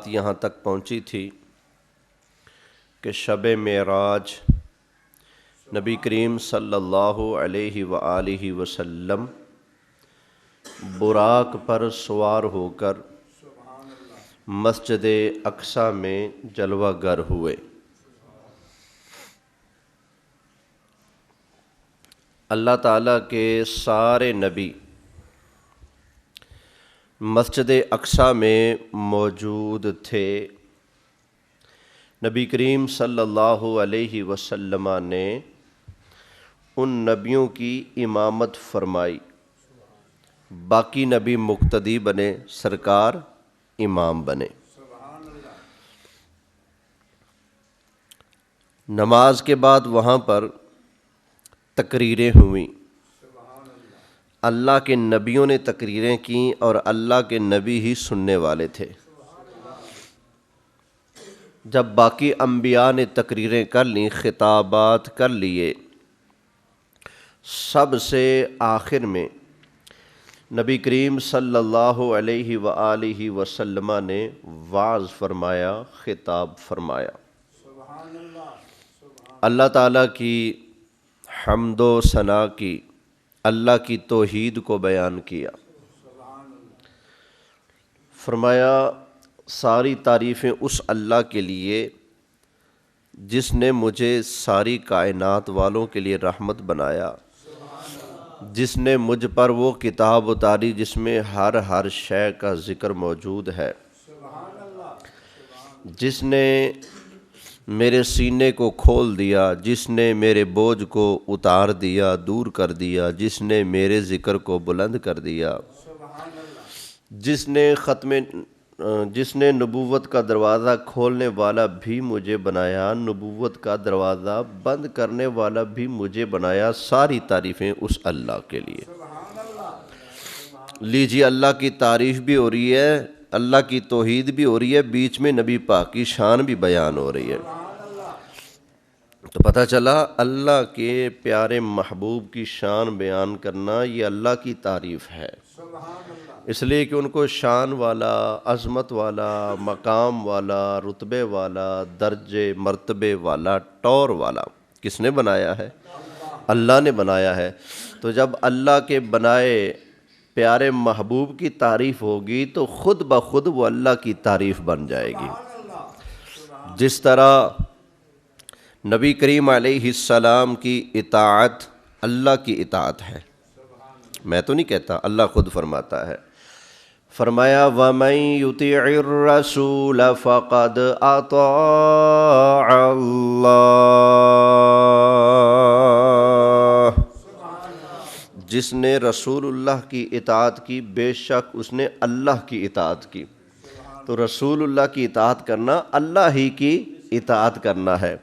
بات یہاں تک پہنچی تھی کہ شب معراج نبی کریم صلی اللہ علیہ وآلہ وسلم براق پر سوار ہو کر مسجد اقصی میں جلوہ گر ہوئے۔ اللہ تعالیٰ کے سارے نبی مسجد اقصی میں موجود تھے۔ نبی کریم صلی اللہ علیہ وسلم نے ان نبیوں کی امامت فرمائی، باقی نبی مقتدی بنے، سرکار امام بنے۔ نماز کے بعد وہاں پر تقریریں ہوئیں، اللہ کے نبیوں نے تقریریں کیں اور اللہ کے نبی ہی سننے والے تھے۔ جب باقی انبیاء نے تقریریں کر لیں، خطابات کر لیے، سب سے آخر میں نبی کریم صلی اللہ علیہ وآلہ وسلم نے وعظ فرمایا، خطاب فرمایا، اللہ تعالیٰ کی حمد و ثنا کی، اللہ کی توحید کو بیان کیا۔ فرمایا ساری تعریفیں اس اللہ کے لیے جس نے مجھے ساری کائنات والوں کے لیے رحمت بنایا، جس نے مجھ پر وہ کتاب اتاری جس میں ہر شے کا ذکر موجود ہے، جس نے میرے سینے کو کھول دیا، جس نے میرے بوجھ کو اتار دیا، دور کر دیا، جس نے میرے ذکر کو بلند کر دیا، جس نے نبوت کا دروازہ کھولنے والا بھی مجھے بنایا، نبوت کا دروازہ بند کرنے والا بھی مجھے بنایا۔ ساری تعریفیں اس اللہ کے لیے۔ لیجیے، اللہ کی تعریف بھی ہو رہی ہے، اللہ کی توحید بھی ہو رہی ہے، بیچ میں نبی پاک کی شان بھی بیان ہو رہی ہے۔ تو پتہ چلا اللہ کے پیارے محبوب کی شان بیان کرنا یہ اللہ کی تعریف ہے، اس لیے کہ ان کو شان والا، عظمت والا، مقام والا، رتبے والا، درجے مرتبے والا، ٹور والا کس نے بنایا ہے؟ اللہ نے بنایا ہے۔ تو جب اللہ کے بنائے پیارے محبوب کی تعریف ہوگی تو خود بخود وہ اللہ کی تعریف بن جائے گی۔ جس طرح نبی کریم علیہ السلام کی اطاعت اللہ کی اطاعت ہے، میں تو نہیں کہتا، اللہ خود فرماتا ہے، فرمایا وَمَن يُطِعِ الرَّسُولَ فَقَدْ أَطَاعَ اللَّهَ، جس نے رسول اللہ کی اطاعت کی بے شک اس نے اللہ کی اطاعت کی۔ تو رسول اللہ کی اطاعت کرنا اللہ ہی کی اطاعت کرنا ہے۔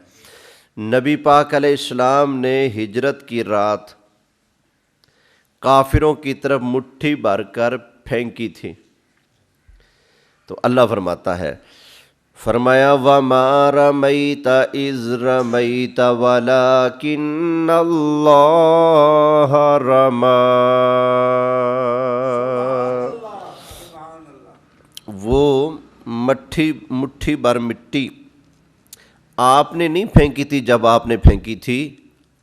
نبی پاک علیہ السلام نے ہجرت کی رات کافروں کی طرف مٹھی بھر کر پھینکی تھی، تو اللہ فرماتا ہے، فرمایا وَمَا رَمَيْتَ إِذْ رَمَيْتَ وَلَكِنَّ اللَّهَ رَمَى۔ وہ مٹھی بھر مٹی آپ نے نہیں پھینکی تھی جب آپ نے پھینکی تھی،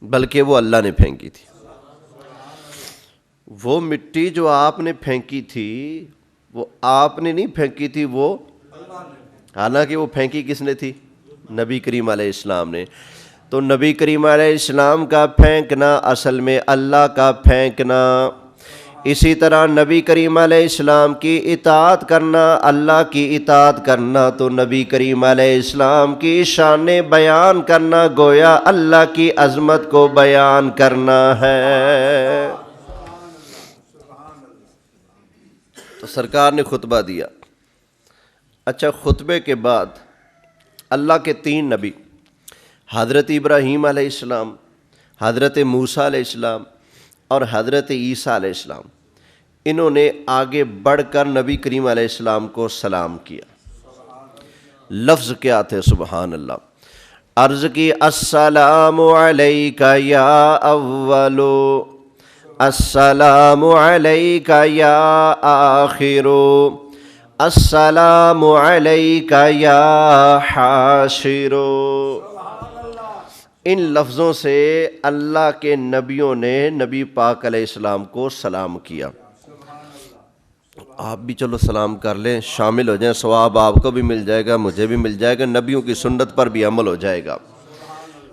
بلکہ وہ اللہ نے پھینکی تھی۔ وہ مٹی جو آپ نے پھینکی تھی وہ آپ نے نہیں پھینکی تھی، وہ حالانکہ وہ پھینکی کس نے تھی؟ نبی کریم علیہ السلام نے۔ تو نبی کریم علیہ السلام کا پھینکنا اصل میں اللہ کا پھینکنا۔ اسی طرح نبی کریم علیہ السلام کی اطاعت کرنا اللہ کی اطاعت کرنا، تو نبی کریم علیہ السلام کی شان بیان کرنا گویا اللہ کی عظمت کو بیان کرنا ہے۔ تو سرکار نے خطبہ دیا۔ اچھا، خطبے کے بعد اللہ کے 3 نبی حضرت ابراہیم علیہ السلام، حضرت موسیٰ علیہ السلام اور حضرت عیسیٰ علیہ السلام، انہوں نے آگے بڑھ کر نبی کریم علیہ السلام کو سلام کیا۔ لفظ کیا تھے؟ سبحان اللہ۔ عرض کی السلام علیک یا اولو، السلام علیک یا آخرو، السلام علیکا یا حاشر۔ ان لفظوں سے اللہ کے نبیوں نے نبی پاک علیہ السلام کو سلام کیا۔ آپ بھی چلو سلام کر لیں، شامل ہو جائیں، ثواب آپ کو بھی مل جائے گا، مجھے بھی مل جائے گا، نبیوں کی سنت پر بھی عمل ہو جائے گا۔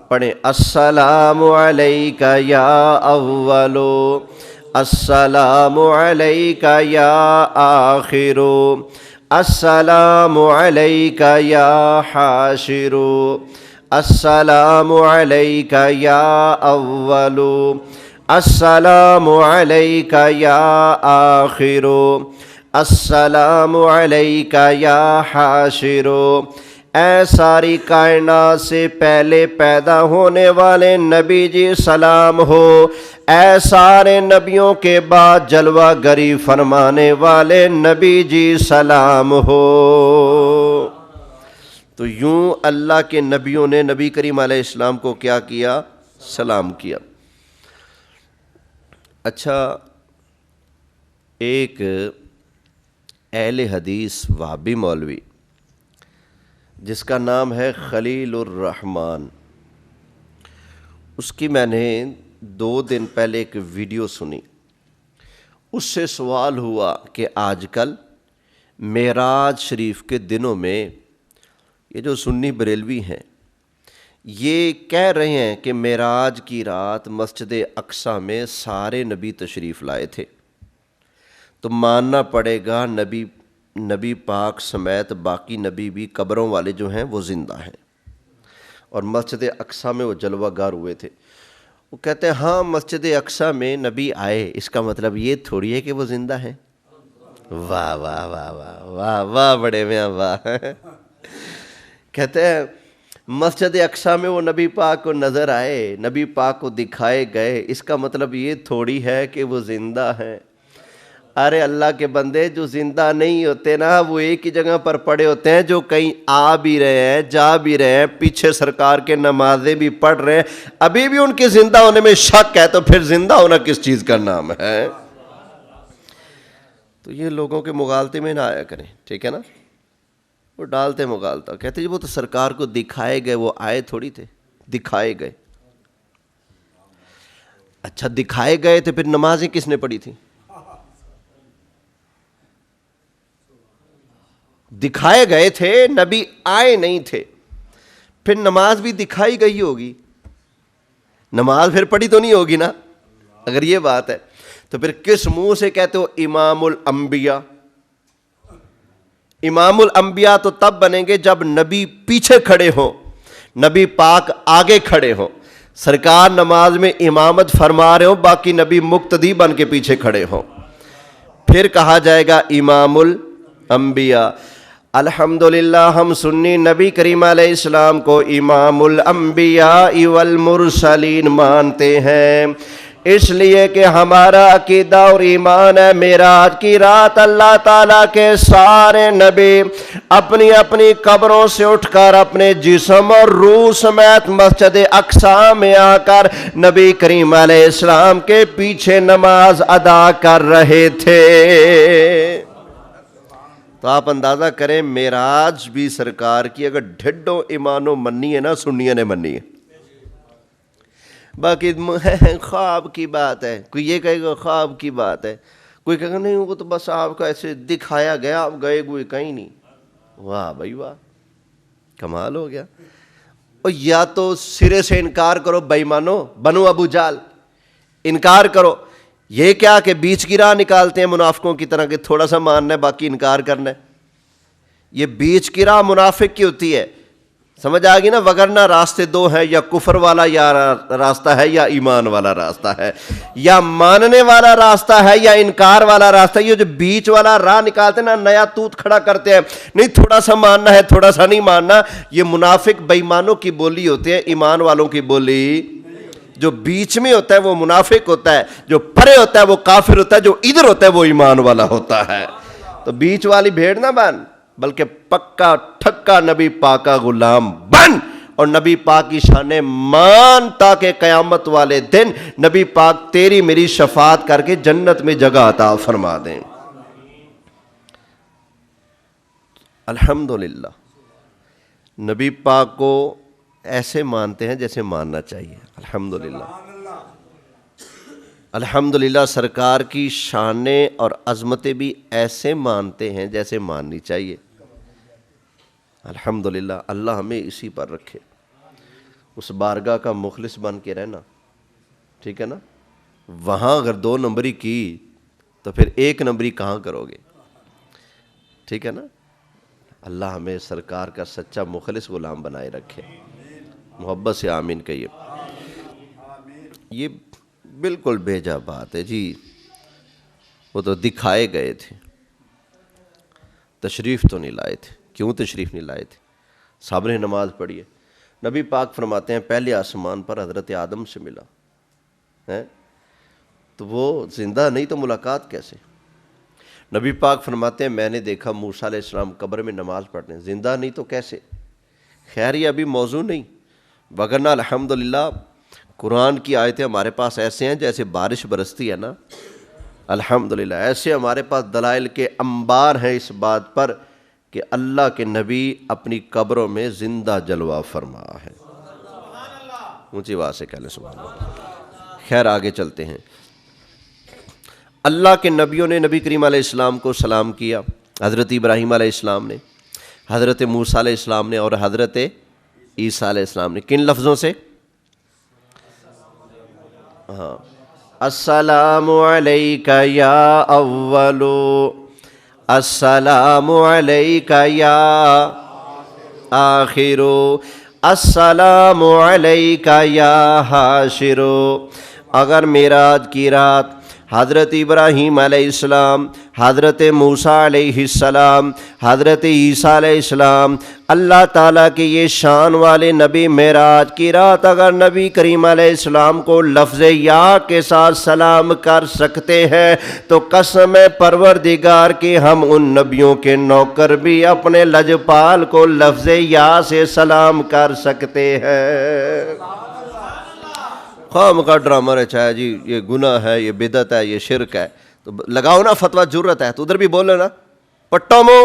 پڑھیں السلام علیکا یا اولو، السلام علیکا یا آخرو، السلام علیکا یا حاشرو، السلام علیکا یا اولو، السلام علیکا یا آخرو، السلام علیکا یا حاشرو۔ اے ساری کائنات سے پہلے پیدا ہونے والے نبی جی سلام ہو، اے سارے نبیوں کے بعد جلوہ گری فرمانے والے نبی جی سلام ہو۔ تو یوں اللہ کے نبیوں نے نبی کریم علیہ السلام کو کیا کیا؟ سلام کیا۔ اچھا، ایک اہل حدیث وہابی مولوی جس کا نام ہے خلیل الرحمن، اس کی میں نے 2 دن پہلے ایک ویڈیو سنی۔ اس سے سوال ہوا کہ آج کل معراج شریف کے دنوں میں یہ جو سنی بریلوی ہیں یہ کہہ رہے ہیں کہ معراج کی رات مسجد اقصی میں سارے نبی تشریف لائے تھے، تو ماننا پڑے گا نبی پاک سمیت باقی نبی بھی قبروں والے جو ہیں وہ زندہ ہیں، اور مسجد اقصی میں وہ جلوہ گر ہوئے تھے۔ وہ کہتے ہیں ہاں مسجد اقصی میں نبی آئے، اس کا مطلب یہ تھوڑی ہے کہ وہ زندہ ہیں۔ واہ واہ واہ واہ واہ واہ بڑے میاں واہ۔ کہتے ہیں مسجد اقصی میں وہ نبی پاک کو نظر آئے، نبی پاک کو دکھائے گئے، اس کا مطلب یہ تھوڑی ہے کہ وہ زندہ ہیں۔ ارے اللہ کے بندے، جو زندہ نہیں ہوتے نا وہ ایک ہی جگہ پر پڑے ہوتے ہیں، جو کہیں آ بھی رہے ہیں، جا بھی رہے ہیں، پیچھے سرکار کے نمازیں بھی پڑھ رہے ہیں، ابھی بھی ان کے زندہ ہونے میں شک ہے، تو پھر زندہ ہونا کس چیز کا نام ہے؟ تو یہ لوگوں کے مغالطے میں نہ آیا کریں، ٹھیک ہے نا؟ وہ ڈالتے مغالطہ، کہتے جی وہ تو سرکار کو دکھائے گئے، وہ آئے تھوڑی تھے، دکھائے گئے۔ اچھا دکھائے گئے تھے، پھر نمازیں کس نے پڑھی تھی؟ دکھائے گئے تھے، نبی آئے نہیں تھے، پھر نماز بھی دکھائی گئی ہوگی، نماز پھر پڑھی تو نہیں ہوگی نا؟ اگر یہ بات ہے تو پھر کس منہ سے کہتے ہو امام الانبیاء؟ امام الانبیاء تو تب بنیں گے جب نبی پیچھے کھڑے ہوں، نبی پاک آگے کھڑے ہوں، سرکار نماز میں امامت فرما رہے ہوں، باقی نبی مقتدی بن کے پیچھے کھڑے ہوں، پھر کہا جائے گا امام الانبیاء۔ الحمدللہ ہم سنی نبی کریم علیہ السلام کو امام الانبیاء والمرسلین مانتے ہیں، اس لیے کہ ہمارا عقیدہ اور ایمان ہے معراج کی رات اللہ تعالیٰ کے سارے نبی اپنی اپنی قبروں سے اٹھ کر اپنے جسم اور روح سمیت مسجد اقصی میں آ کر نبی کریم علیہ السلام کے پیچھے نماز ادا کر رہے تھے۔ تو آپ اندازہ کریں معراج بھی سرکار کی اگر ڈھڈوں ایمانوں منی ہے نا، سنیوں نے منی ہے، باقی خواب کی بات ہے، کوئی یہ کہے گا خواب کی بات ہے، کوئی کہے گا نہیں وہ تو بس آپ کا ایسے دکھایا گیا، آپ گئے ہوئے کہیں نہیں۔ واہ بھائی واہ، کمال ہو گیا۔ اور یا تو سرے سے انکار کرو بے ایمانو، بنو ابو جال، انکار کرو۔ یہ کیا کہ بیچ کی راہ نکالتے ہیں منافقوں کی طرح کہ تھوڑا سا ماننا ہے باقی انکار کرنا ہے؟ یہ بیچ کی راہ منافق کی ہوتی ہے، سمجھ آ گئی نا؟ وگرنہ راستے 2 ہیں، یا کفر والا یا راستہ ہے یا ایمان والا راستہ ہے، یا ماننے والا راستہ ہے یا انکار والا راستہ ہے۔ یہ جو بیچ والا راہ نکالتے ہیں نا، نیا توت کھڑا کرتے ہیں، نہیں تھوڑا سا ماننا ہے تھوڑا سا نہیں ماننا، یہ منافق بے ایمانوں کی بولی ہوتی ہے، ایمان والوں کی بولی۔ جو بیچ میں ہوتا ہے وہ منافق ہوتا ہے، جو پرے ہوتا ہے وہ کافر ہوتا ہے، جو ادھر ہوتا ہے وہ ایمان والا ہوتا ہے۔ تو بیچ والی بھیڑ نہ بن، بلکہ پکا ٹھکا نبی پاک کا غلام بن، اور نبی پاک کی شانیں مان، تاکہ قیامت والے دن نبی پاک تیری میری شفاعت کر کے جنت میں جگہ عطا فرما دیں۔ الحمدللہ نبی پاک کو ایسے مانتے ہیں جیسے ماننا چاہیے. الحمدللہ الحمدللہ سرکار کی شانیں اور عظمتیں بھی ایسے مانتے ہیں جیسے ماننی چاہیے. الحمدللہ اللہ ہمیں اسی پر رکھے، اس بارگاہ کا مخلص بن کے رہنا. ٹھیک ہے نا؟ وہاں اگر 2 نمبری کی تو پھر 1 نمبری کہاں کرو گے؟ ٹھیک ہے نا؟ اللہ ہمیں سرکار کا سچا مخلص غلام بنائے رکھے. محبت سے آمین کہیے. یہ بالکل بھیجا بات ہے جی. وہ تو دکھائے گئے تھے، تشریف تو نہیں لائے تھے. کیوں تشریف نہیں لائے تھے؟ صاحب نے نماز پڑھی ہے. نبی پاک فرماتے ہیں پہلے آسمان پر حضرت آدم سے ملا ہے تو وہ زندہ نہیں تو ملاقات کیسے؟ نبی پاک فرماتے ہیں میں نے دیکھا موسیٰ علیہ السلام قبر میں نماز پڑھنے، زندہ نہیں تو کیسے؟ خیر یہ ابھی موضوع نہیں، وگرنہ الحمدللہ قرآن کی آیتیں ہمارے پاس ایسے ہیں جیسے بارش برستی ہے نا. الحمدللہ ایسے ہمارے پاس دلائل کے انبار ہیں اس بات پر کہ اللہ کے نبی اپنی قبروں میں زندہ جلوہ فرما ہے. اونچی آواز سے کہہ لیں سبحان اللہ. خیر آگے چلتے ہیں. اللہ کے نبیوں نے نبی کریم علیہ السلام کو سلام کیا. حضرت ابراہیم علیہ السلام نے، حضرت موسیٰ علیہ السلام نے اور حضرت عیسیٰ علیہ السلام نے. کن لفظوں سے؟ ہاں السلام علیک یا اولو، السلام علیک یا آخرو، السلام علیک یا حاشرو. اگر معراج کی رات حضرت ابراہیم علیہ السلام، حضرت موسیٰ علیہ السلام، حضرت عیسیٰ علیہ السلام، اللہ تعالیٰ کے یہ شان والے نبی معراج کی رات اگر نبی کریم علیہ السلام کو لفظ یا کے ساتھ سلام کر سکتے ہیں تو قسم پروردگار کی ہم ان نبیوں کے نوکر بھی اپنے لجپال کو لفظ یا سے سلام کر سکتے ہیں. خام کا ڈرامہ رچایا جی یہ گناہ ہے، یہ بدعت ہے، یہ شرک ہے، تو لگاؤ نا فتویٰ. جرت ہے تو ادھر بھی بولو نا پٹو مو،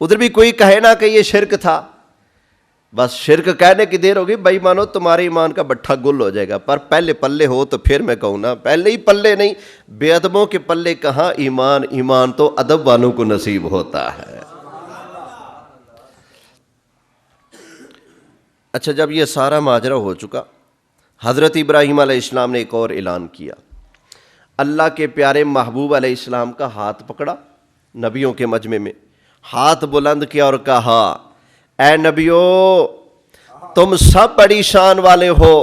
ادھر بھی کوئی کہے نا کہ یہ شرک تھا. بس شرک کہنے کی دیر ہوگی بھائی مانو تمہارے ایمان کا بٹھا گل ہو جائے گا. پر پہلے پلے ہو تو پھر میں کہوں نا، پہلے ہی پلے نہیں، بے ادبوں کے پلے کہاں ایمان. ایمان تو ادب والوں کو نصیب ہوتا ہے. اچھا جب یہ سارا ماجرا ہو چکا، حضرت ابراہیم علیہ السلام نے ایک اور اعلان کیا. اللہ کے پیارے محبوب علیہ السلام کا ہاتھ پکڑا نبیوں کے مجمع میں، ہاتھ بلند کیا اور کہا اے نبیو تم سب بڑی شان والے ہو،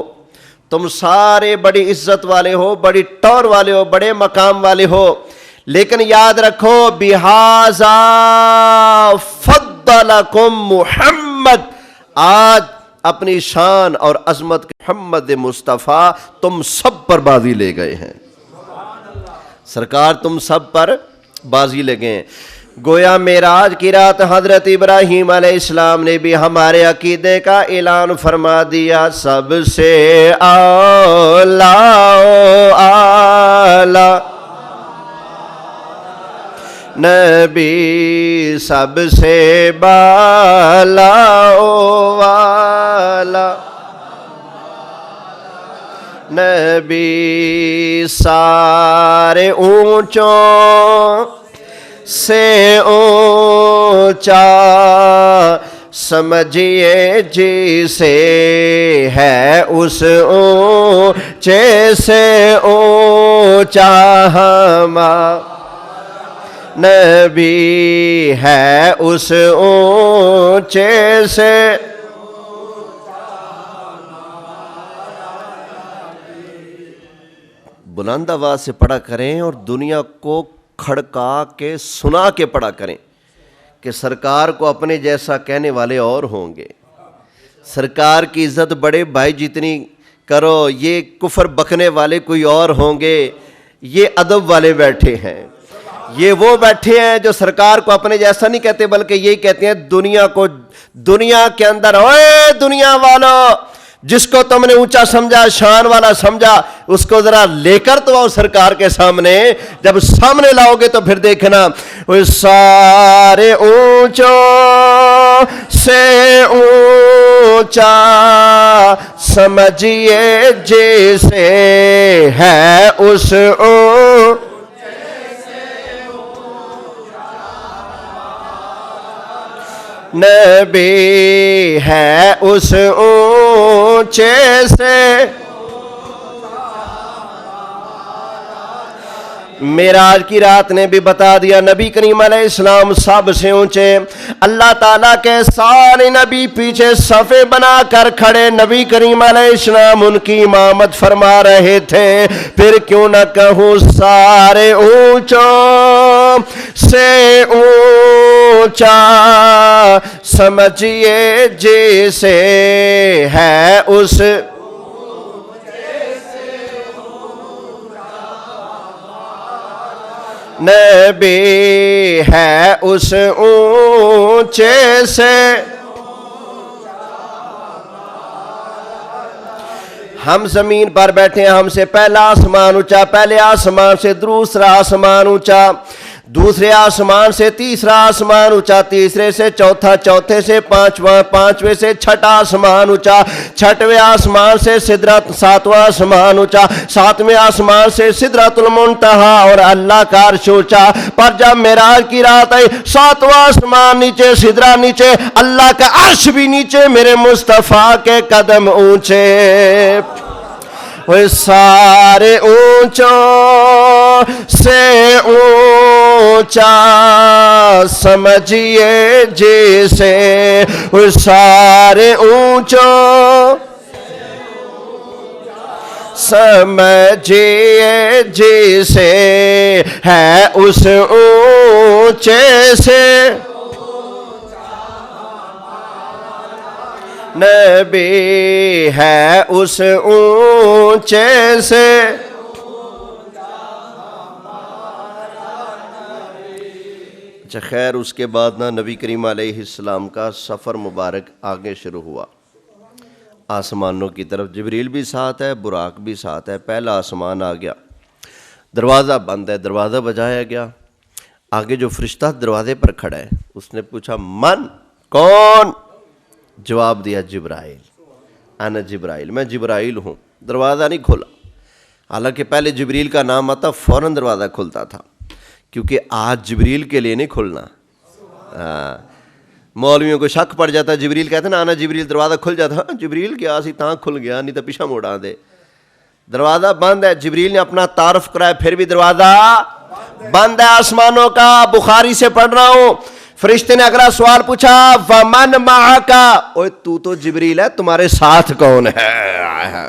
تم سارے بڑی عزت والے ہو، بڑی ٹور والے ہو، بڑے مقام والے ہو، لیکن یاد رکھو بہذا فضلکم محمد، آج اپنی شان اور عظمت کے محمد مصطفیٰ تم سب پر بازی لے گئے ہیں. سرکار تم سب پر بازی لے گئے ہیں. گویا معراج کی رات حضرت ابراہیم علیہ السلام نے بھی ہمارے عقیدے کا اعلان فرما دیا. سب سے اعلیٰ اعلیٰ نبی، سب سے بالا والا نبی، سارے اونچوں سے اونچا سمجھیے جسے ہے اس اونچے سے اونچا ہمارا نبی ہے اس اونچے سے. بلند آواز سے پڑھا کریں اور دنیا کو کھڑکا کے سنا کے پڑھا کریں کہ سرکار کو اپنے جیسا کہنے والے اور ہوں گے. سرکار کی عزت بڑے بھائی جتنی کرو، یہ کفر بکنے والے کوئی اور ہوں گے. یہ ادب والے بیٹھے ہیں، یہ وہ بیٹھے ہیں جو سرکار کو اپنے جیسا نہیں کہتے بلکہ یہی کہتے ہیں دنیا کو، دنیا کے اندر اوے دنیا والو جس کو تم نے اونچا سمجھا، شان والا سمجھا، اس کو ذرا لے کر تو آؤ سرکار کے سامنے. جب سامنے لاؤ گے تو پھر دیکھنا وہ سارے اونچوں سے اونچا سمجھیے جیسے ہے اس نبی ہے اس اونچے سے. معراج کی رات نے بھی بتا دیا نبی کریم علیہ السلام سب سے اونچے. اللہ تعالیٰ کے سارے نبی پیچھے صفیں بنا کر کھڑے، نبی کریم علیہ السلام ان کی امامت فرما رہے تھے. پھر کیوں نہ کہوں سارے اونچوں سے اونچا سمجھیے جیسے ہے اس نبی ہے اس اونچے سے. ہم زمین پر بیٹھے ہیں، ہم سے پہلا آسمان اونچا، پہلے آسمان سے دوسرا آسمان اونچا، دوسرے آسمان سے تیسرا آسمان اونچا، تیسرے سے چوتھا، چوتھے سے پانچواں، پانچویں سے چھٹا آسمان اونچا، چھٹویں آسمان سے سدرت، ساتواں آسمان اونچا، ساتویں آسمان سے سدرت المنتہا اور اللہ کا عرش اونچا. پر جب معراج کی رات آئی، ساتواں آسمان نیچے، سدرہ نیچے، اللہ کا عرش بھی نیچے، میرے مصطفیٰ کے قدم اونچے. وہ سارے اونچوں سے اونچا سمجھیے جیسے، وہ سارے اونچوں سمجھیے جیسے ہے اس اونچے سے نبی ہے اس اونچے سے. اچھا خیر، اس کے بعد نا نبی کریم علیہ السلام کا سفر مبارک آگے شروع ہوا آسمانوں کی طرف. جبریل بھی ساتھ ہے، براق بھی ساتھ ہے. پہلا آسمان آ گیا، دروازہ بند ہے، دروازہ بجایا گیا. آگے جو فرشتہ دروازے پر کھڑا ہے اس نے پوچھا من، کون؟ جواب دیا جبرائیل، انا جبرائیل، میں جبرائیل ہوں. دروازہ نہیں کھولا، حالانکہ پہلے جبریل کا نام آتا فوراً دروازہ کھلتا تھا، کیونکہ آج جبریل کے لیے نہیں کھلنا. مولویوں کو شک پڑ جاتا، جبریل کہتے نا آنا جبریل، دروازہ کھل جاتا. جبریل کیا سی تاں کھل گیا، نہیں تو پیچھا موڑا دے. دروازہ بند ہے، جبریل نے اپنا تعارف کرایا، پھر بھی دروازہ بند ہے آسمانوں کا. بخاری سے پڑھ رہا ہوں، فرشتے نے اگلا سوال پوچھا ومن معک، اوے تو جبریل ہے، تمہارے ساتھ کون ہے؟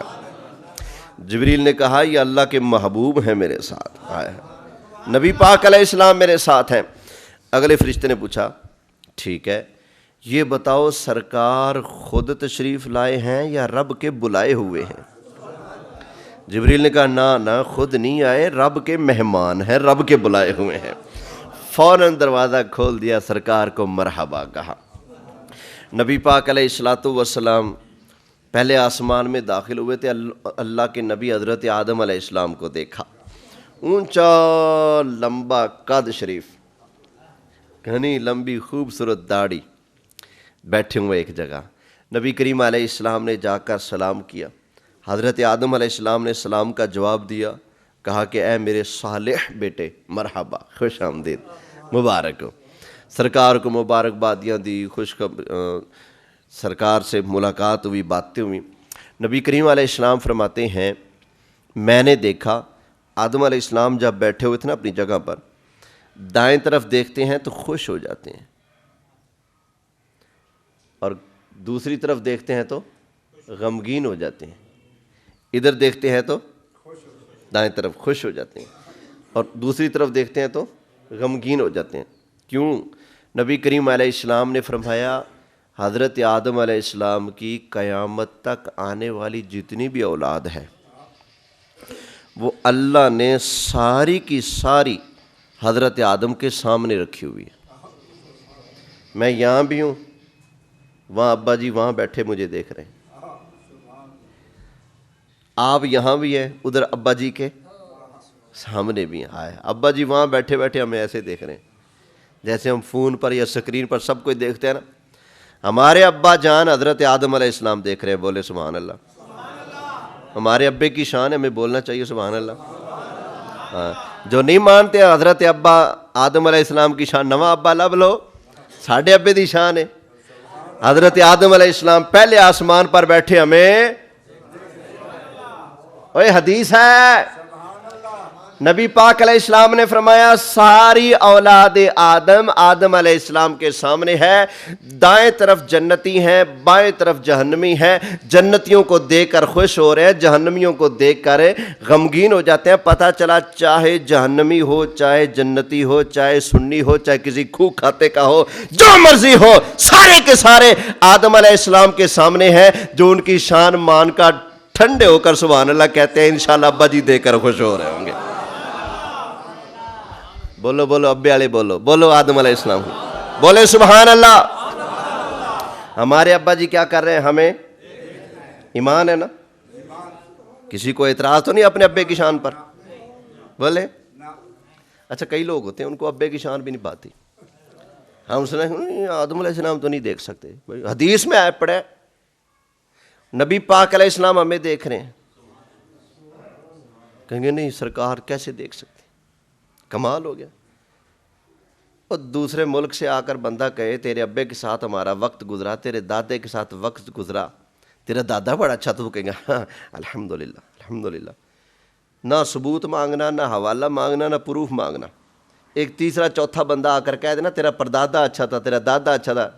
جبریل نے کہا یہ اللہ کے محبوب ہیں میرے ساتھ، نبی پاک علیہ السلام میرے ساتھ ہیں. اگلے فرشتے نے پوچھا ٹھیک ہے، یہ بتاؤ سرکار خود تشریف لائے ہیں یا رب کے بلائے ہوئے ہیں؟ جبریل نے کہا نہ خود نہیں آئے، رب کے مہمان ہیں، رب کے بلائے ہوئے ہیں. فوراً دروازہ کھول دیا، سرکار کو مرحبا کہا. نبی پاک علیہ السلام پہلے آسمان میں داخل ہوئے تھے. اللہ کے نبی حضرت آدم علیہ السلام کو دیکھا، اونچا لمبا قد شریف، گھنی لمبی خوبصورت داڑھی، بیٹھے ہوئے ایک جگہ. نبی کریم علیہ السلام نے جا کر سلام کیا. حضرت آدم علیہ السلام نے سلام کا جواب دیا، کہا کہ اے میرے صالح بیٹے مرحبا، خوش آمدید، مبارک ہو. سرکار کو مبارکبادیاں دی، سرکار سے ملاقات ہوئی، باتیں ہوئی. نبی کریم علیہ السلام فرماتے ہیں میں نے دیکھا آدم علیہ السلام جب بیٹھے ہوئے تھے نا اپنی جگہ پر، دائیں طرف دیکھتے ہیں تو خوش ہو جاتے ہیں، اور دوسری طرف دیکھتے ہیں تو غمگین ہو جاتے ہیں. ادھر دیکھتے ہیں تو دائیں طرف خوش ہو جاتے ہیں، اور دوسری طرف دیکھتے ہیں تو غمگین ہو جاتے ہیں. کیوں؟ نبی کریم علیہ السلام نے فرمایا حضرت آدم علیہ السلام کی قیامت تک آنے والی جتنی بھی اولاد ہے وہ اللہ نے ساری کی ساری حضرت آدم کے سامنے رکھی ہوئی ہے. میں یہاں بھی ہوں، وہاں ابا جی وہاں بیٹھے مجھے دیکھ رہے ہیں. آپ یہاں بھی ہیں، ادھر ابا جی کے سامنے بھی ہیں. ابا جی وہاں بیٹھے بیٹھے ہمیں ایسے دیکھ رہے ہیں جیسے ہم فون پر یا اسکرین پر سب کچھ دیکھتے ہیں نا. ہمارے ابا جان حضرت آدم علیہ السلام دیکھ رہے ہیں. بولے سبحان اللہ. ہمارے ابے کی شان ہے، ہمیں بولنا چاہیے سبحان اللہ. ہاں، جو نہیں مانتے حضرت ابا آدم علیہ السلام کی شان، نواں ابا لب لو، ساڈے ابے دی شان ہے. حضرت آدم علیہ السلام پہلے آسمان پر بیٹھے ہمیں، اوے حدیث ہے، نبی پاک علیہ السلام نے فرمایا ساری اولاد آدم آدم علیہ السلام کے سامنے ہے. دائیں طرف جنتی ہیں، بائیں طرف جہنمی ہیں. جنتیوں کو دیکھ کر خوش ہو رہے ہیں، جہنمیوں کو دیکھ کر غمگین ہو جاتے ہیں. پتہ چلا چاہے جہنمی ہو، چاہے جنتی ہو، چاہے سنی ہو، چاہے کسی خو کھاتے کا ہو، جو مرضی ہو، سارے کے سارے آدم علیہ السلام کے سامنے ہیں، جو ان کی شان مان کا ٹھنڈے ہو کر سبحان اللہ کہتے ہیں. انشاءاللہ ابا جی دیکھ کر خوش ہو رہے ہوں گے. بولو بولو ابے والے، بولو بولو آدم علیہ السلام، بولے سبحان اللہ. ہمارے ابا جی کیا کر رہے ہیں؟ ہمیں ایمان ہے نا؟ کسی کو اعتراض تو نہیں اپنے ابے کی شان پر؟ بولے اچھا کئی لوگ ہوتے ہیں ان کو ابے کی شان بھی نہیں پاتی. ہم سنے آدم علیہ السلام تو نہیں دیکھ سکتے. حدیث میں آئے پڑے نبی پاک علیہ السلام ہمیں دیکھ رہے ہیں. کہیں گے نہیں سرکار کیسے دیکھ سکتے؟ کمال ہو گیا. اور دوسرے ملک سے آ کر بندہ کہے تیرے ابے کے ساتھ ہمارا وقت گزرا، تیرے دادے کے ساتھ وقت گزرا، تیرا دادا بڑا اچھا، تو کہیں گا ہاں الحمدللہ الحمدللہ. نہ ثبوت مانگنا، نہ حوالہ مانگنا، نہ پروف مانگنا. ایک تیسرا چوتھا بندہ آ کر کہہ دینا تیرا پردادا اچھا تھا، تیرا دادا اچھا تھا،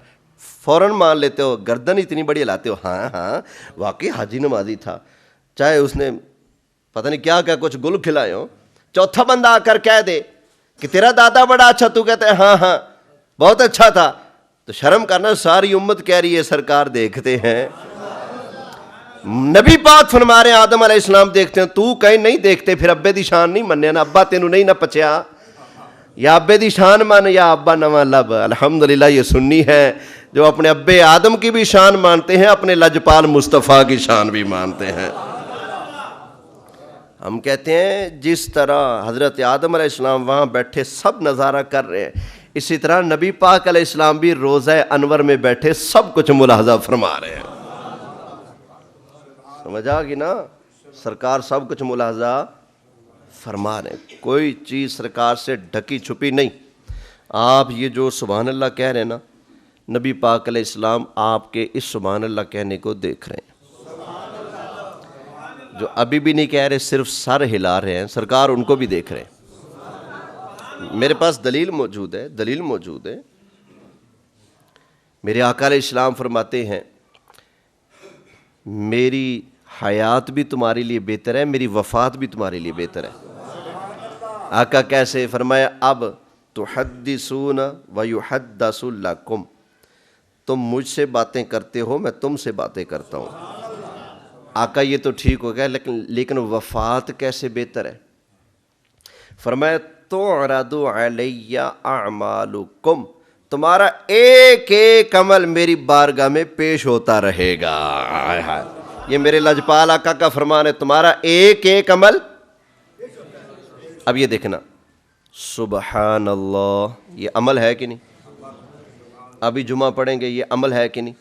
فوراً مان لیتے ہو، گردن اتنی بڑی ہلاتے ہو. ہاں ہاں واقعی حاجی نمازی تھا، چاہے اس نے پتہ نہیں کیا کیا کچھ گل کھلائے ہو. چوتھا بندہ آ کر کہہ دے کہ تیرا دادا بڑا اچھا، تو کہتے ہیں ہاں ہاں بہت اچھا تھا، تو شرم کرنا، ساری امت کہہ رہی ہے سرکار دیکھتے ہیں. نبی پاک فرما رہے ہیں آدم علیہ السلام دیکھتے ہیں، تو کہیں نہیں دیکھتے. پھر ابے دی شان نہیں مننے نا، ابا تینوں نہیں نہ پچیا، یا ابے دی شان مان یا ابا نواں لب. الحمدللہ یہ سنی ہے جو اپنے ابے آدم کی بھی شان مانتے ہیں، اپنے لجپال مصطفیٰ کی شان بھی مانتے ہیں. ہم کہتے ہیں جس طرح حضرت آدم علیہ السلام وہاں بیٹھے سب نظارہ کر رہے ہیں، اسی طرح نبی پاک علیہ السلام بھی روضہ انور میں بیٹھے سب کچھ ملاحظہ فرما رہے ہیں. سمجھ آ گئی نا؟ سرکار سب کچھ ملاحظہ فرما رہے ہیں، کوئی چیز سرکار سے ڈھکی چھپی نہیں. آپ یہ جو سبحان اللہ کہہ رہے ہیں نا، نبی پاک علیہ السلام آپ کے اس سبحان اللہ کہنے کو دیکھ رہے ہیں. جو ابھی بھی نہیں کہہ رہے، صرف سر ہلا رہے ہیں، سرکار ان کو بھی دیکھ رہے ہیں. میرے پاس دلیل موجود ہے، دلیل موجود ہے. میرے آقا علیہ السلام فرماتے ہیں میری حیات بھی تمہارے لیے بہتر ہے، میری وفات بھی تمہارے لیے بہتر ہے. آقا کیسے؟ فرمایا اب تحدثون ویحدث لکم، تم مجھ سے باتیں کرتے ہو، میں تم سے باتیں کرتا ہوں. آقا یہ تو ٹھیک ہو گیا، لیکن وفات کیسے بہتر ہے؟ فرمایا تعرض علی اعمالکم، تمہارا ایک ایک عمل میری بارگاہ میں پیش ہوتا رہے گا. یہ میرے لجپال آقا کا فرمان ہے، تمہارا ایک ایک عمل. اب یہ دیکھنا سبحان اللہ، یہ عمل ہے کہ نہیں؟ ابھی جمعہ پڑھیں گے، یہ عمل ہے کہ نہیں؟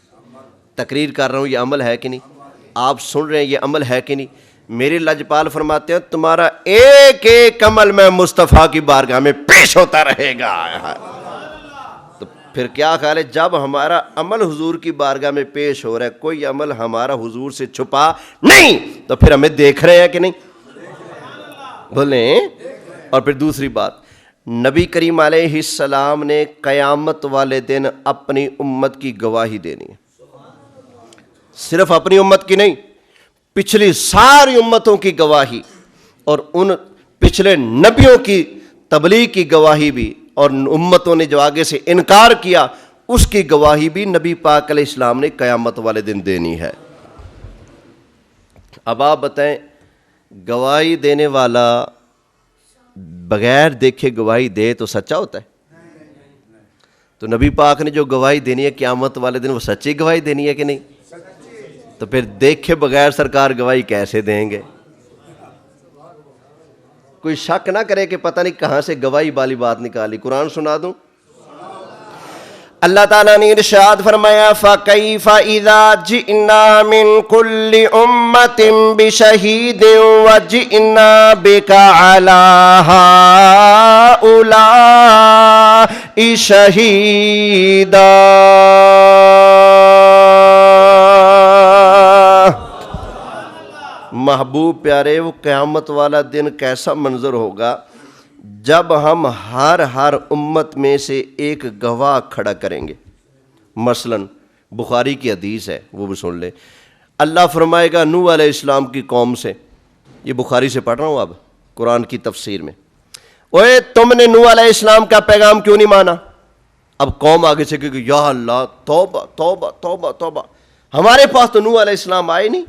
تقریر کر رہا ہوں، یہ عمل ہے کہ نہیں؟ آپ سن رہے ہیں، یہ عمل ہے کہ نہیں؟ میرے لجپال فرماتے ہیں تمہارا ایک ایک عمل میں مصطفیٰ کی بارگاہ میں پیش ہوتا رہے گا. تو پھر کیا خیال ہے جب ہمارا عمل حضور کی بارگاہ میں پیش ہو رہا ہے، کوئی عمل ہمارا حضور سے چھپا نہیں، تو پھر ہمیں دیکھ رہے ہیں کہ نہیں؟ بولیں. اور پھر دوسری بات، نبی کریم علیہ السلام نے قیامت والے دن اپنی امت کی گواہی دینی ہے. صرف اپنی امت کی نہیں، پچھلی ساری امتوں کی گواہی، اور ان پچھلے نبیوں کی تبلیغ کی گواہی بھی، اور امتوں نے جو آگے سے انکار کیا اس کی گواہی بھی نبی پاک علیہ السلام نے قیامت والے دن دینی ہے. اب آپ بتائیں گواہی دینے والا بغیر دیکھے گواہی دے تو سچا ہوتا ہے؟ تو نبی پاک نے جو گواہی دینی ہے قیامت والے دن وہ سچی گواہی دینی ہے کہ نہیں؟ تو پھر دیکھے بغیر سرکار گواہی کیسے دیں گے؟ کوئی شک نہ کرے کہ پتہ نہیں کہاں سے گواہی والی بات نکالی۔ قرآن سنا دوں؟ اللہ تعالیٰ نے ارشاد فرمایا فَكَيْفَ إِذَا جِئْنَا مِن كُلِّ أُمَّةٍ بِشَهِيدٍ وَجِئْنَا بِكَ عَلَى هَؤُلَاءِ شَهِيدًا۔ محبوب پیارے، وہ قیامت والا دن کیسا منظر ہوگا جب ہم ہر امت میں سے ایک گواہ کھڑا کریں گے۔ مثلا بخاری کی حدیث ہے، وہ بھی سن لیں۔ اللہ فرمائے گا نوح علیہ السلام کی قوم سے، یہ بخاری سے پڑھ رہا ہوں اب قرآن کی تفسیر میں، اوے تم نے نوح علیہ السلام کا پیغام کیوں نہیں مانا؟ اب قوم آگے سے کہ یا اللہ توبہ توبہ توبہ توبہ، ہمارے پاس تو نوح علیہ السلام آئے نہیں،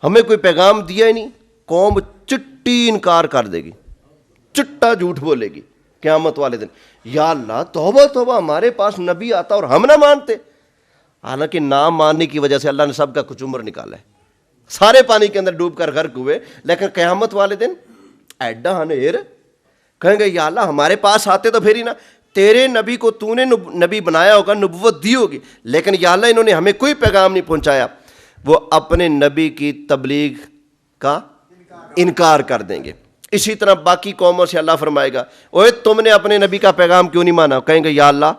ہمیں کوئی پیغام دیا ہی نہیں۔ قوم چٹی انکار کر دے گی، چٹا جھوٹ بولے گی قیامت والے دن، یا اللہ توبہ توبہ، ہمارے پاس نبی آتا اور ہم نہ مانتے۔ حالانکہ نہ ماننے کی وجہ سے اللہ نے سب کا کچمبر نکالا ہے، سارے پانی کے اندر ڈوب کر غرق ہوئے، لیکن قیامت والے دن ایڈا ہنیر کہیں گے یا اللہ ہمارے پاس آتے تو پھر ہی نا، تیرے نبی کو تو نے نبی بنایا ہوگا، نبوت دی ہوگی، لیکن یا اللہ انہوں نے ہمیں کوئی پیغام نہیں پہنچایا۔ وہ اپنے نبی کی تبلیغ کا انکار کر دیں گے۔ اسی طرح باقی قوموں سے اللہ فرمائے گا اوے تم نے اپنے نبی کا پیغام کیوں نہیں مانا؟ کہیں گے یا اللہ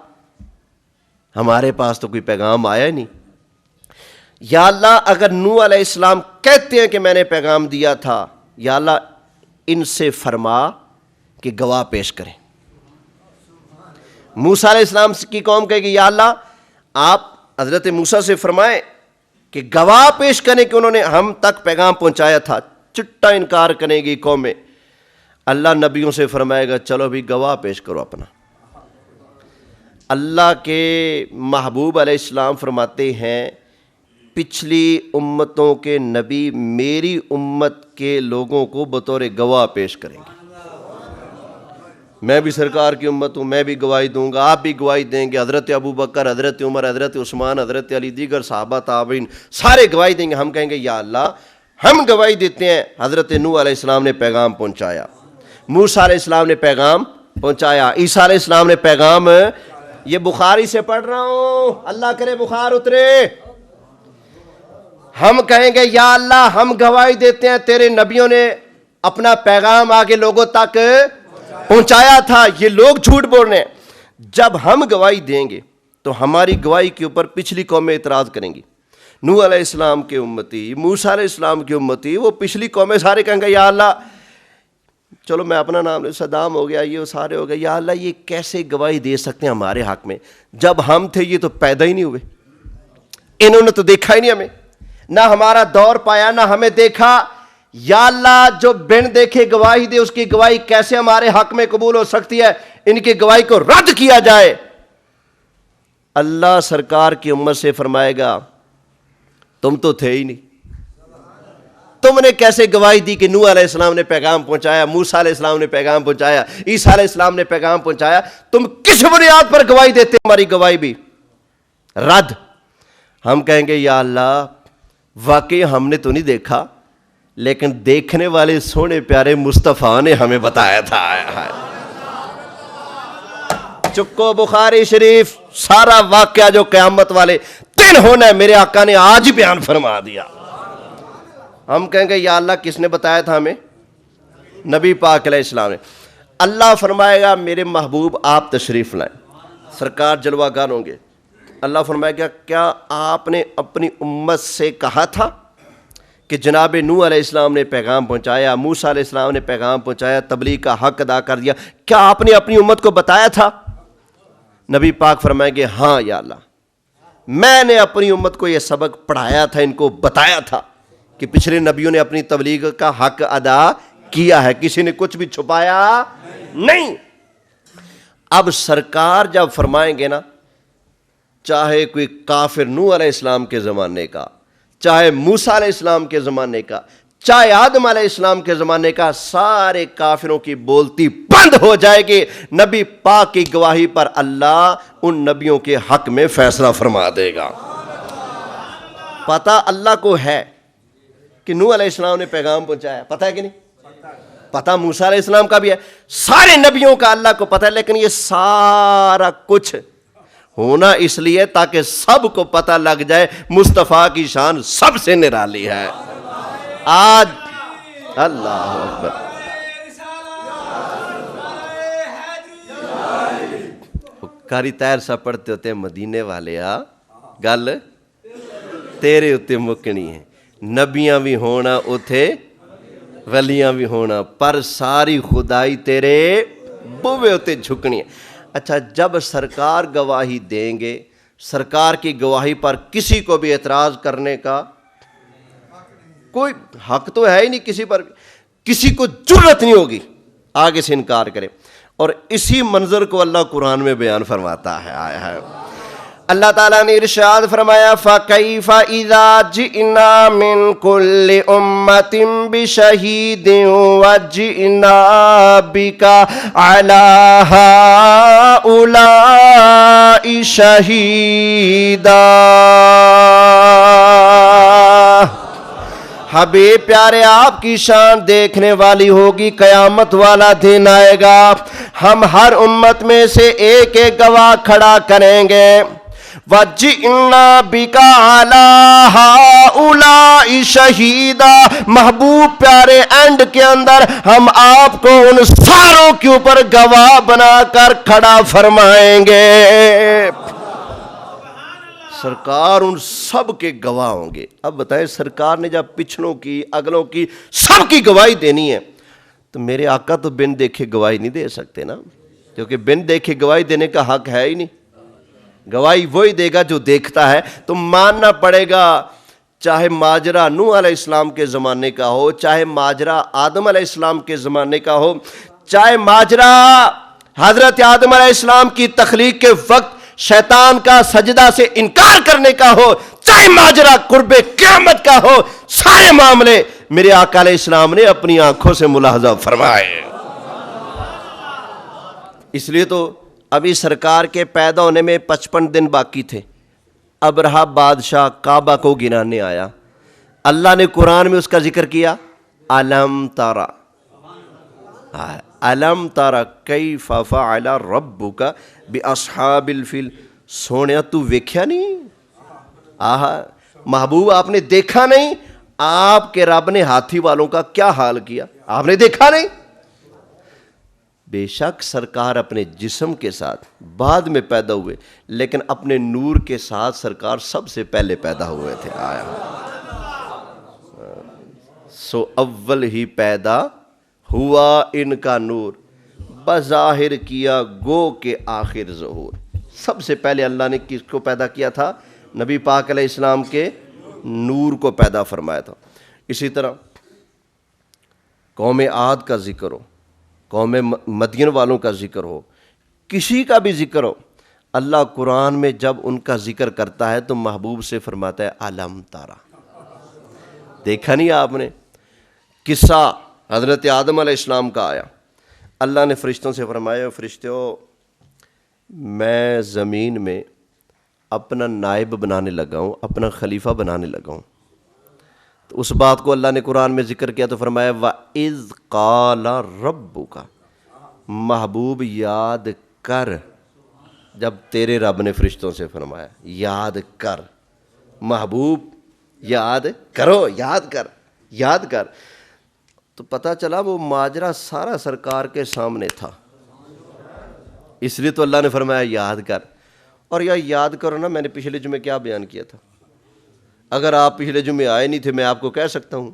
ہمارے پاس تو کوئی پیغام آیا ہی نہیں۔ یا اللہ اگر نوح علیہ السلام کہتے ہیں کہ میں نے پیغام دیا تھا، یا اللہ ان سے فرما کہ گواہ پیش کریں۔ موسیٰ علیہ السلام کی قوم کہے گی یا اللہ آپ حضرت موسیٰ سے فرمائیں کہ گواہ پیش کریں کہ انہوں نے ہم تک پیغام پہنچایا تھا۔ چٹا انکار کریں گی قومیں۔ اللہ نبیوں سے فرمائے گا چلو بھی گواہ پیش کرو اپنا۔ اللہ کے محبوب علیہ السلام فرماتے ہیں پچھلی امتوں کے نبی میری امت کے لوگوں کو بطور گواہ پیش کریں گے۔ میں بھی سرکار کی امت ہوں، میں بھی گواہی دوں گا، آپ بھی گواہی دیں گے، حضرت ابوبکر، حضرت عمر، حضرت عثمان، حضرت علی، دیگر صحابہ تابعین سارے گواہی دیں گے۔ ہم کہیں گے یا اللہ ہم گواہی دیتے ہیں حضرت نوح علیہ السلام نے پیغام پہنچایا، موسیٰ علیہ السلام نے پیغام پہنچایا، عیسیٰ علیہ السلام نے پیغام، یہ بخاری سے پڑھ رہا ہوں، اللہ کرے بخار اترے۔ ہم کہیں گے یا اللہ ہم گواہی دیتے ہیں تیرے نبیوں نے اپنا پیغام آگے لوگوں تک پہنچایا تھا، یہ لوگ جھوٹ بول رہے ہیں۔ جب ہم گواہی دیں گے تو ہماری گواہی کے اوپر پچھلی قومیں اعتراض کریں گی۔ نوح علیہ السلام کے امتی، موسیٰ علیہ السلام کی امتی، وہ پچھلی قومیں سارے کہیں گے یا اللہ چلو میں اپنا نام لے، صدام ہو گیا، یہ سارے ہو گئے، یا اللہ یہ کیسے گواہی دے سکتے ہیں ہمارے حق میں؟ جب ہم تھے یہ تو پیدا ہی نہیں ہوئے، انہوں نے تو دیکھا ہی نہیں ہمیں، نہ ہمارا دور پایا نہ ہمیں دیکھا۔ یا اللہ جو بن دیکھے گواہی دے، اس کی گواہی کیسے ہمارے حق میں قبول ہو سکتی ہے؟ ان کی گواہی کو رد کیا جائے۔ اللہ سرکار کی امت سے فرمائے گا تم تو تھے ہی نہیں، تم نے کیسے گواہی دی کہ نوح علیہ السلام نے پیغام پہنچایا، موسیٰ علیہ السلام نے پیغام پہنچایا، عیسیٰ علیہ السلام نے پیغام پہنچایا؟ تم کس بنیاد پر گواہی دیتے؟ ہماری گواہی بھی رد۔ ہم کہیں گے یا اللہ واقعی ہم نے تو نہیں دیکھا، لیکن دیکھنے والے سونے پیارے مصطفیٰ نے ہمیں بتایا تھا۔ چکو بخاری شریف سارا واقعہ جو قیامت والے دن ہونا ہے میرے آقا نے آج ہی بیان فرما دیا۔ ہم کہیں گے یا اللہ کس نے بتایا تھا ہمیں؟ نبی پاک علیہ السلام نے۔ اللہ فرمائے گا میرے محبوب آپ تشریف لائیں، سرکار جلوہ گر ہوں گے۔ اللہ فرمائے گا کیا آپ نے اپنی امت سے کہا تھا کہ جناب نوح علیہ السلام نے پیغام پہنچایا، موسیٰ علیہ السلام نے پیغام پہنچایا، تبلیغ کا حق ادا کر دیا، کیا آپ نے اپنی امت کو بتایا تھا؟ نبی پاک فرمائیں گے ہاں یا اللہ میں نے اپنی امت کو یہ سبق پڑھایا تھا، ان کو بتایا تھا کہ پچھلے نبیوں نے اپنی تبلیغ کا حق ادا کیا ہے، کسی نے کچھ بھی چھپایا نہیں۔ اب سرکار جب فرمائیں گے نا، چاہے کوئی کافر نوح علیہ السلام کے زمانے کا، چاہے موسیٰ علیہ السلام کے زمانے کا، چاہے آدم علیہ السلام کے زمانے کا، سارے کافروں کی بولتی بند ہو جائے گی۔ نبی پاک کی گواہی پر اللہ ان نبیوں کے حق میں فیصلہ فرما دے گا۔ پتہ اللہ کو ہے کہ نوح علیہ السلام نے پیغام پہنچایا، پتہ ہے کہ نہیں؟ پتہ موسیٰ علیہ السلام کا بھی ہے، سارے نبیوں کا اللہ کو پتہ ہے، لیکن یہ سارا کچھ ہونا اس لیے تاکہ سب کو پتہ لگ جائے مصطفیٰ کی شان سب سے نرالی ہے۔ آج اللہ اکبر، کاری تیر سا پڑھتے ہوتے مدینے والے آ گل تیرے اتے مکنی ہے، نبیاں بھی ہونا اتھے ولیاں بھی ہونا، پر ساری خدائی تیرے بوے اتے جھکنی ہے۔ اچھا، جب سرکار گواہی دیں گے، سرکار کی گواہی پر کسی کو بھی اعتراض کرنے کا کوئی حق تو ہے ہی نہیں، کسی پر کسی کو جرت نہیں ہوگی آگے سے انکار کرے۔ اور اسی منظر کو اللہ قرآن میں بیان فرماتا ہے، آیا ہے اللہ تعالیٰ نے ارشاد فرمایا فَكَيْفَ إِذَا جِئْنَا مِن كُلِّ أُمَّةٍ بِشَهِيدٍ وَجِئْنَا بِكَ عَلَى هَؤُلَاءِ شَهِيدًا۔ حبیب پیارے آپ کی شان دیکھنے والی ہوگی، قیامت والا دن آئے گا، ہم ہر امت میں سے ایک ایک گواہ کھڑا کریں گے۔ وَجِئْنَا بِكَ عَلَىٰ هَؤُلَاءِ شَهِيدًا، محبوب پیارے اینڈ کے اندر ہم آپ کو ان ساروں کے اوپر گواہ بنا کر کھڑا فرمائیں گے۔ سرکار ان سب کے گواہ ہوں گے۔ اب بتائیں، سرکار نے جب پچھلوں کی اگلوں کی سب کی گواہی دینی ہے تو میرے آقا تو بن دیکھے گواہی نہیں دے سکتے نا، کیونکہ بن دیکھے گواہی دینے کا حق ہے ہی نہیں، گواہی وہی دے گا جو دیکھتا ہے۔ تو ماننا پڑے گا، چاہے ماجرا نوح علیہ السلام کے زمانے کا ہو، چاہے ماجرا آدم علیہ السلام کے زمانے کا ہو، چاہے ماجرا حضرت آدم علیہ السلام کی تخلیق کے وقت شیطان کا سجدہ سے انکار کرنے کا ہو، چاہے ماجرا قرب قیامت کا ہو، سارے معاملے میرے آقا علیہ السلام نے اپنی آنکھوں سے ملاحظہ فرمائے۔ اس لیے تو ابھی سرکار کے پیدا ہونے میں 55 دن باقی تھے، ابرہہ بادشاہ کعبہ کو گرانے آیا، اللہ نے قرآن میں اس کا ذکر کیا، الم تارا، الم تارا کیف فعل ربک باصحاب الفیل، سونیا تو ویکھیا نہیں؟ آہا محبوب آپ نے دیکھا نہیں آپ کے رب نے ہاتھی والوں کا کیا حال کیا؟ آپ نے دیکھا نہیں؟ بے شک سرکار اپنے جسم کے ساتھ بعد میں پیدا ہوئے، لیکن اپنے نور کے ساتھ سرکار سب سے پہلے پیدا ہوئے تھے۔ آیا سو اول ہی پیدا ہوا ان کا نور، بظاہر کیا گو کے آخر ظہور۔ سب سے پہلے اللہ نے کس کو پیدا کیا تھا؟ نبی پاک علیہ السلام کے نور کو پیدا فرمایا تھا۔ اسی طرح قوم عاد کا ذکر ہو، قوم مدین والوں کا ذکر ہو، کسی کا بھی ذکر ہو، اللہ قرآن میں جب ان کا ذکر کرتا ہے تو محبوب سے فرماتا ہے الم تارا، دیکھا نہیں آپ نے؟ قصہ حضرت آدم علیہ السلام کا آیا، اللہ نے فرشتوں سے فرمایا فرشتوں میں زمین میں اپنا نائب بنانے لگا ہوں، اپنا خلیفہ بنانے لگا ہوں۔ تو اس بات کو اللہ نے قرآن میں ذکر کیا تو فرمایا وَإِذْ قَالَ رَبُّكَ، محبوب یاد کر، جب تیرے رب نے فرشتوں سے فرمایا یاد کر، محبوب یاد کرو، یاد کر، یاد کر، تو پتہ چلا وہ ماجرا سارا سرکار کے سامنے تھا، اس لیے تو اللہ نے فرمایا یاد کر۔ اور یاد کرو نا، میں نے پچھلے جمعے کیا بیان کیا تھا؟ اگر آپ پچھلے جمعے آئے نہیں تھے میں آپ کو کہہ سکتا ہوں،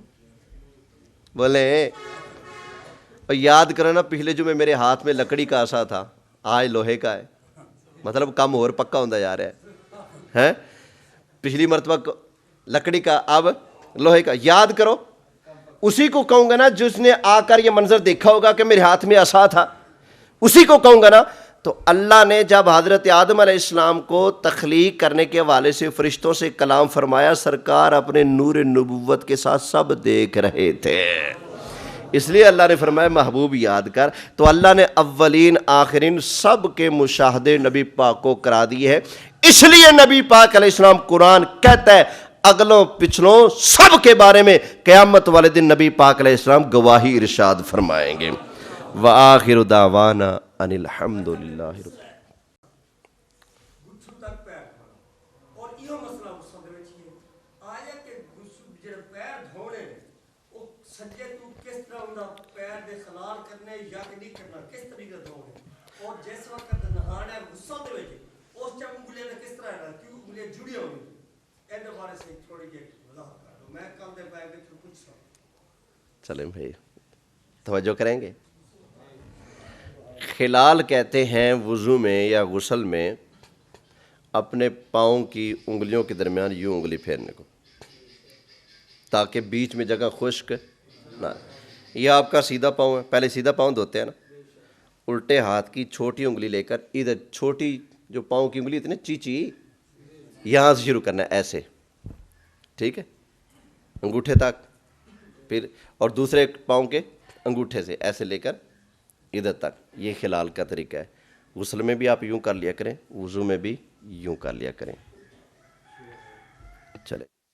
بولیں اور یاد کرو نا، پچھلے جمعے میرے ہاتھ میں لکڑی کا عصا تھا، آج لوہے کا ہے، مطلب کم اور پکا ہوتا جا رہا ہے۔ پچھلی مرتبہ لکڑی کا، اب لوہے کا، یاد کرو۔ اسی کو کہوں گا نا جس نے آ کر یہ منظر دیکھا ہوگا کہ میرے ہاتھ میں عصا تھا، اسی کو کہوں گا نا۔ تو اللہ نے جب حضرت آدم علیہ السلام کو تخلیق کرنے کے حوالے سے فرشتوں سے کلام فرمایا، سرکار اپنے نور نبوت کے ساتھ سب دیکھ رہے تھے، اس لیے اللہ نے فرمایا محبوب یاد کر۔ تو اللہ نے اولین آخرین سب کے مشاہدے نبی پاک کو کرا دیے ہیں، اس لیے نبی پاک علیہ السلام قرآن کہتا ہے اگلوں پچھلوں سب کے بارے میں قیامت والے دن نبی پاک علیہ السلام گواہی ارشاد فرمائیں گے۔ وآخر دعوانا ان الحمد للہ رب گچھو تک پیر دھونا اور یہ مسئلہ غسل دے وچ ہے آیا کہ گچھو جڑے پیر دھونے نے او سجے تو کس طرح اندا پیر دے خلال کرنے یا کہ نہیں کرنا کس طریقے دھونے اور جس وقت نہانا ہے غسل دے وچ اس چ انگلیاں نے کس طرح رہنا کیوں انگلیاں جڑی ہونی این دے بارے سے تھوڑی جی وضاحت کر دو میں کل دے پیر وچ پوچھ سکتا چلیں بھائی توجہ کریں گے۔ خلال کہتے ہیں وضو میں یا غسل میں اپنے پاؤں کی انگلیوں کے درمیان یوں انگلی پھیرنے کو، تاکہ بیچ میں جگہ خشک نہ۔ یہ آپ کا سیدھا پاؤں ہے، پہلے سیدھا پاؤں دھوتے ہیں نا، الٹے ہاتھ کی چھوٹی انگلی لے کر ادھر چھوٹی جو پاؤں کی انگلی اتنی چیچی یہاں سے شروع کرنا ہے ایسے، ٹھیک ہے، انگوٹھے تک، پھر اور دوسرے پاؤں کے انگوٹھے سے ایسے لے کر ادھر تک۔ یہ خلال کا طریقہ ہے۔ غسل میں بھی آپ یوں کر لیا کریں، وضو میں بھی یوں کر لیا کریں۔ چلے